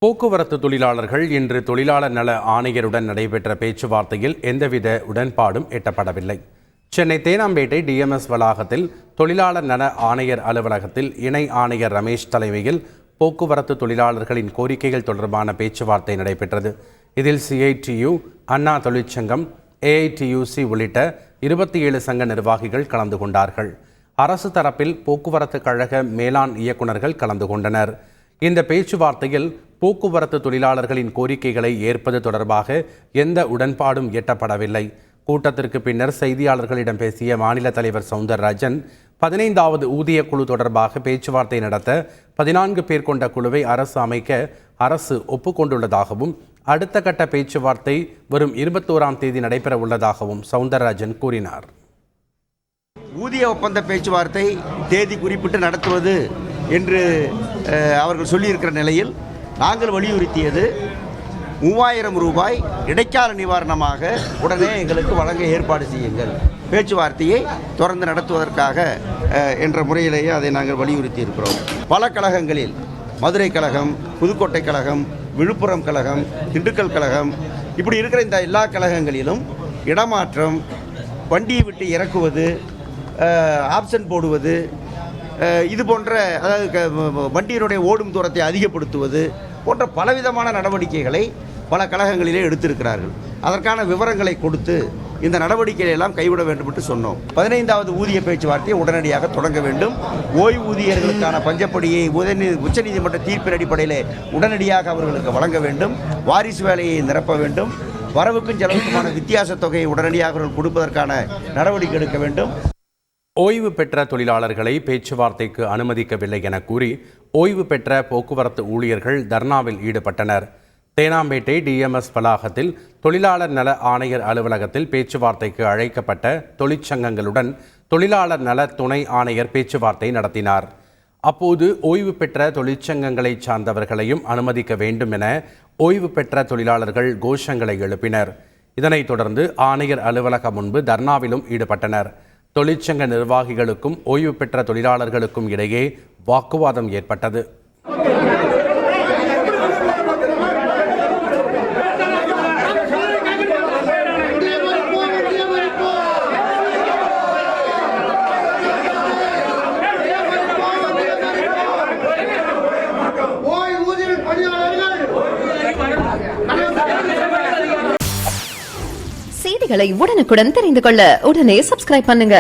போக்குவரத்து தொழிலாளர்கள் இன்று தொழிலாளர் நல ஆணையருடன் நடைபெற்ற பேச்சுவார்த்தையில் எந்தவித உடன்பாடும் எட்டப்படவில்லை. சென்னை தேனாம்பேட்டை டிஎம்எஸ் வளாகத்தில் தொழிலாளர் நல ஆணையர் அலுவலகத்தில் இணை ஆணையர் ரமேஷ் தலைமையில் போக்குவரத்து தொழிலாளர்களின் கோரிக்கைகள் தொடர்பான பேச்சுவார்த்தை நடைபெற்றது. இதில் சிஐடியு, அண்ணா தொழிற்சங்கம், ஏஐடியூசி உள்ளிட்ட 27 சங்க நிர்வாகிகள் கலந்து கொண்டார்கள். அரசு தரப்பில் போக்குவரத்து கழக மேலாண் இயக்குநர்கள் கலந்து கொண்டனர். இந்த பேச்சுவார்த்தையில் போக்குவரத்து தொழிலாளர்களின் கோரிக்கைகளை ஏற்பது தொடர்பாக எந்த உடன்பாடும் எட்டப்படவில்லை. கூட்டத்திற்கு பின்னர் செய்தியாளர்களிடம் பேசிய மாநில தலைவர் சவுந்தரராஜன், 15வது ஊதிய குழு தொடர்பாக பேச்சுவார்த்தை நடத்த 14 பேர் கொண்ட குழுவை அரசு அமைக்க அரசு ஒப்புக்கொண்டுள்ளதாகவும், அடுத்த கட்ட பேச்சுவார்த்தை வரும் 21ஆம் தேதி நடைபெற உள்ளதாகவும் சவுந்தரராஜன் கூறினார். ஊதிய ஒப்பந்த பேச்சுவார்த்தை தேதி குறிப்பிட்டு நடத்துவது என்று அவர்கள் சொல்லியிருக்கிற நிலையில் நாங்கள் வலியுறுத்தியது 3000 ரூபாய் இடைக்கால நிவாரணமாக உடனே எங்களுக்கு வழங்க ஏற்பாடு செய்யுங்கள், பேச்சுவார்த்தையை தொடர்ந்து நடத்துவதற்காக என்ற முறையிலேயே அதை நாங்கள் வலியுறுத்தி இருக்கிறோம். பல கழகங்களில் மதுரை கழகம், புதுக்கோட்டை கழகம், விழுப்புரம் கழகம், திண்டுக்கல் கழகம், இப்படி இருக்கிற இந்த எல்லா கழகங்களிலும் இடமாற்றம், வண்டியை விட்டு இறக்குவது, ஆப்ஷன் போடுவது, இது போன்ற அதாவது வண்டியினுடைய ஓடும் தூரத்தை அதிகப்படுத்துவது போன்ற பலவிதமான நடவடிக்கைகளை பல கழகங்களிலே எடுத்திருக்கிறார்கள். அதற்கான விவரங்களை கொடுத்து இந்த நடவடிக்கைகளை எல்லாம் கைவிட வேண்டும் என்று சொன்னோம். 15வது ஊதிய பேச்சுவார்த்தையை உடனடியாக தொடங்க வேண்டும். ஓய்வூதியர்களுக்கான பஞ்சப்படியை உச்சநீதிமன்ற தீர்ப்பின் அடிப்படையில் உடனடியாக அவர்களுக்கு வழங்க வேண்டும். வாரிசு வேலையை நிரப்ப வேண்டும். வரவுக்கும் செலவுக்குமான வித்தியாச தொகையை உடனடியாக அவர்கள் கொடுப்பதற்கான நடவடிக்கை எடுக்க வேண்டும். ஓய்வு பெற்ற தொழிலாளர்களை பேச்சுவார்த்தைக்கு அனுமதிக்கவில்லை என கூறி ஓய்வு பெற்ற போக்குவரத்து ஊழியர்கள் தர்ணாவில் ஈடுபட்டனர். தேனாம்பேட்டை டிஎம்எஸ் வளாகத்தில் தொழிலாளர் நல ஆணையர் அலுவலகத்தில் பேச்சுவார்த்தைக்கு அழைக்கப்பட்ட தொழிற்சங்கங்களுடன் தொழிலாளர் நல துணை ஆணையர் பேச்சுவார்த்தை நடத்தினார். அப்போது ஓய்வு பெற்ற தொழிற்சங்கங்களை சார்ந்தவர்களையும் அனுமதிக்க வேண்டும் என ஓய்வு பெற்ற தொழிலாளர்கள் கோஷங்களை எழுப்பினர். இதனைத் தொடர்ந்து ஆணையர் அலுவலகம் முன்பு தர்ணாவிலும் ஈடுபட்டனர். தொழிற்சங்க நிர்வாகிகளுக்கும் ஓய்வு பெற்ற தொழிலாளர்களுக்கும் இடையே வாக்குவாதம் ஏற்பட்டது. செய்திகளை உடனுக்குடன் தெரிந்து கொள்ள உடனே சப்ஸ்கிரைப் பண்ணுங்க.